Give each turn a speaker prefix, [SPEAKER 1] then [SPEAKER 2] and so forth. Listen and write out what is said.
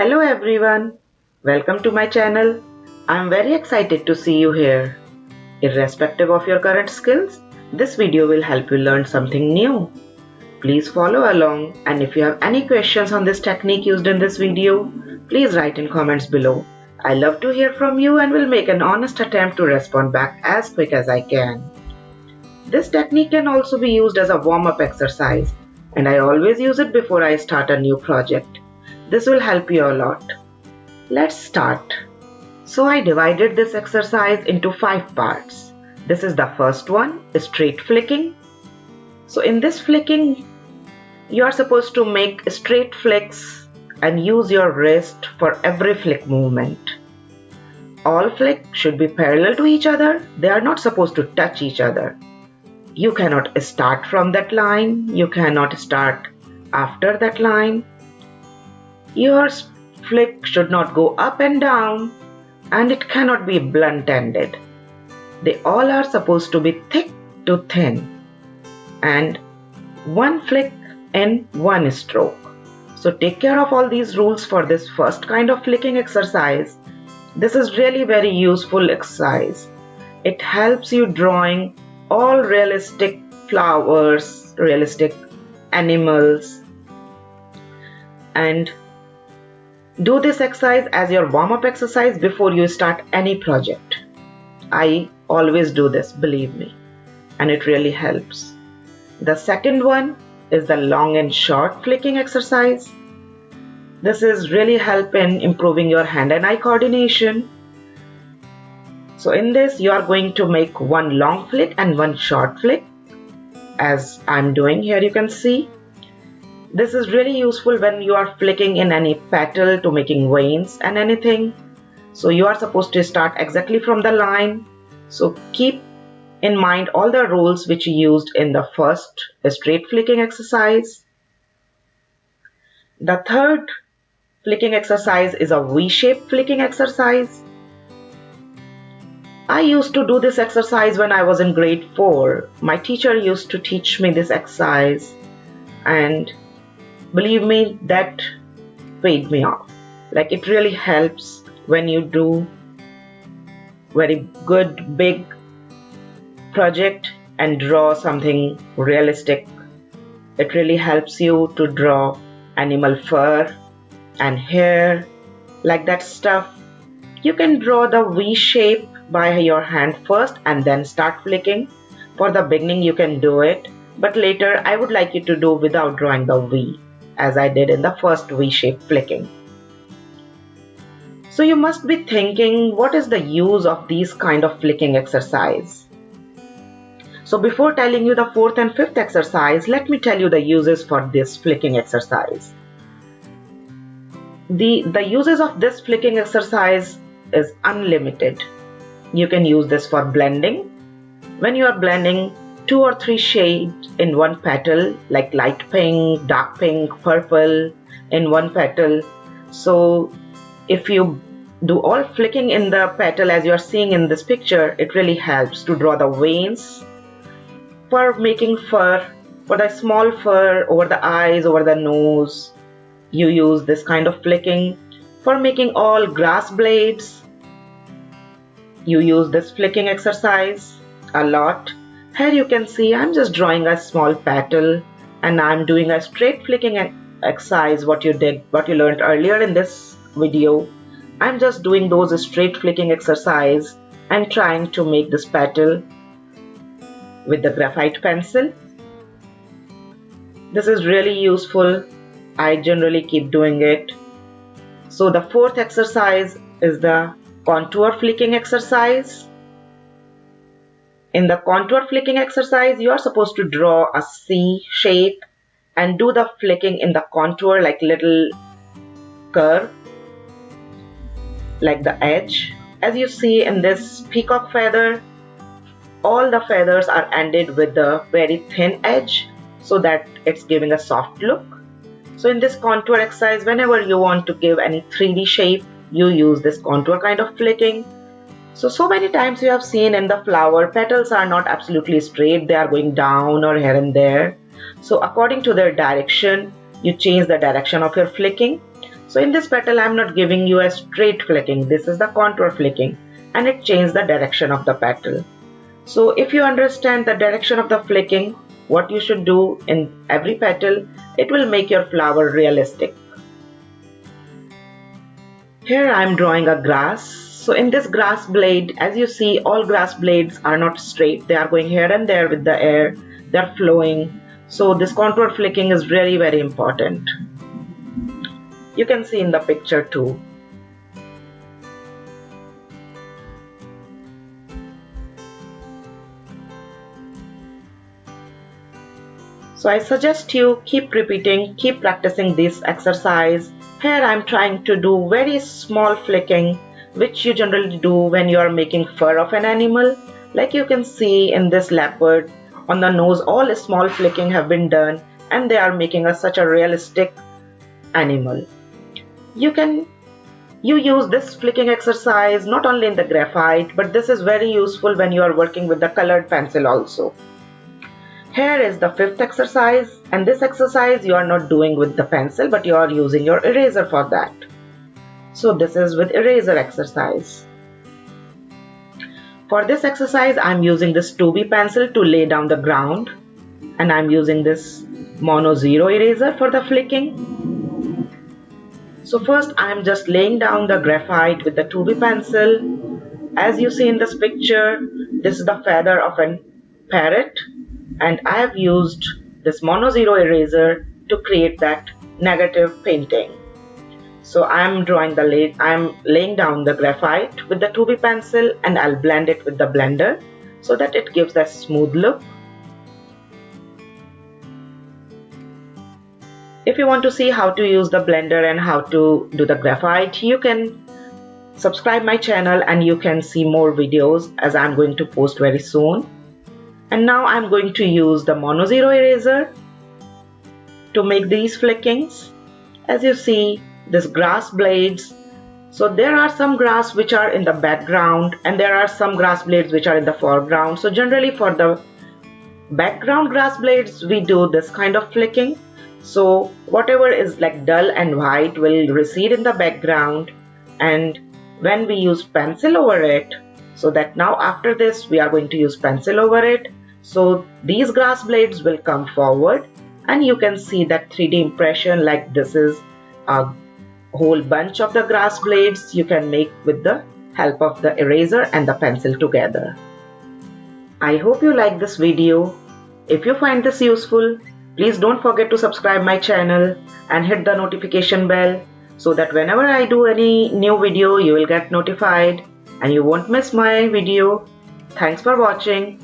[SPEAKER 1] Hello everyone, welcome to my channel. I'm very excited to see you here. Irrespective of your current skills, this video will help you learn something new. Please follow along, and if you have any questions on this technique used in this video, please write in comments below. I love to hear from you and will make an honest attempt to respond back as quick as I can. This technique can also be used as a warm-up exercise, and I always use it before I start a new project. This will help you a lot. Let's start. So I divided this exercise into 5 parts. This is the first one, straight flicking. So in this flicking, you are supposed to make straight flicks and use your wrist for every flick movement. All flicks should be parallel to each other. They are not supposed to touch each other. You cannot start from that line. You cannot start after that line. Your flick should not go up and down, and it cannot be blunt-ended. They all are supposed to be thick to thin, and one flick in one stroke. So take care of all these rules for this first kind of flicking exercise. This is really very useful exercise. It helps you drawing all realistic flowers, realistic animals, and do this exercise as your warm-up exercise before you start any project. I always do this, believe me, and it really helps. The second one is the long and short flicking exercise. This is really help in improving your hand and eye coordination. So in this, you are going to make one long flick and one short flick, as I'm doing here. You can see this is really useful when you are flicking in any petal to making veins and anything. So you are supposed to start exactly from the line. So keep in mind all the rules which you used in the first straight flicking exercise. The third flicking exercise is a V-shaped flicking exercise. I used to do this exercise when I was in grade 4. My teacher used to teach me this exercise, and believe me, that paid me off. Like, it really helps when you do very good big project and draw something realistic. It really helps you to draw animal fur and hair, like that stuff. You can draw the V shape by your hand first and then start flicking. For the beginning you can do it, but later I would like you to do without drawing the V, as I did in the first V-shaped flicking. So you must be thinking, what is the use of these kind of flicking exercise? So before telling you the fourth and fifth exercise, let me tell you the uses for this flicking exercise. The uses of this flicking exercise is unlimited. You can use this for blending. When you are blending 2 or 3 shades in one petal, like light pink, dark pink, purple in one petal. So if you do all flicking in the petal as you are seeing in this picture, it really helps to draw the veins. For making fur, for the small fur over the eyes, over the nose, you use this kind of flicking. For making all grass blades, you use this flicking exercise a lot. Here you can see I'm just drawing a small petal and I'm doing a straight flicking exercise, what you learned earlier in this video. I'm just doing those straight flicking exercise and trying to make this petal with the graphite pencil. This is really useful. I generally keep doing it. So the fourth exercise is the contour flicking exercise. In the contour flicking exercise, you are supposed to draw a C shape and do the flicking in the contour like little curve, like the edge. As you see in this peacock feather, all the feathers are ended with the very thin edge so that it's giving a soft look. So in this contour exercise, whenever you want to give any 3D shape, you use this contour kind of flicking. So many times you have seen in the flower, petals are not absolutely straight, they are going down or here and there. So according to their direction, you change the direction of your flicking. So in this petal I'm not giving you a straight flicking, this is the contour flicking, and it changes the direction of the petal. So if you understand the direction of the flicking, what you should do in every petal, it will make your flower realistic. Here I am drawing a grass. So in this grass blade, as you see, all grass blades are not straight. They are going here and there with the air. They are flowing. So this contour flicking is very, very important. You can see in the picture too. So I suggest you keep repeating, keep practicing this exercise. Here I am trying to do very small flicking, which you generally do when you are making fur of an animal. Like you can see in this leopard, on the nose all small flicking have been done and they are making such a realistic animal. You use this flicking exercise not only in the graphite, but this is very useful when you are working with the colored pencil also. Here is the fifth exercise, and this exercise you are not doing with the pencil but you are using your eraser for that. So this is with eraser exercise. For this exercise I am using this 2B pencil to lay down the ground, and I am using this Mono 0 eraser for the flicking. So first I am just laying down the graphite with the 2B pencil. As you see in this picture, this is the feather of a parrot, and I have used this Mono 0 eraser to create that negative painting. So I am laying down the graphite with the 2B pencil, and I'll blend it with the blender so that it gives a smooth look. If you want to see how to use the blender and how to do the graphite, you can subscribe my channel and you can see more videos as I'm going to post very soon. And now I'm going to use the Mono 0 eraser to make these flickings. As you see, this grass blades. So there are some grass which are in the background and there are some grass blades which are in the foreground. So generally for the background grass blades, we do this kind of flicking. So whatever is like dull and white will recede in the background, and when we use pencil over it, so that now after this we are going to use pencil over it, so these grass blades will come forward and you can see that 3D impression, like this is a whole bunch of the grass blades you can make with the help of the eraser and the pencil together. I hope you like this video. If you find this useful, please don't forget to subscribe my channel and hit the notification bell so that whenever I do any new video you will get notified and you won't miss my video. Thanks for watching.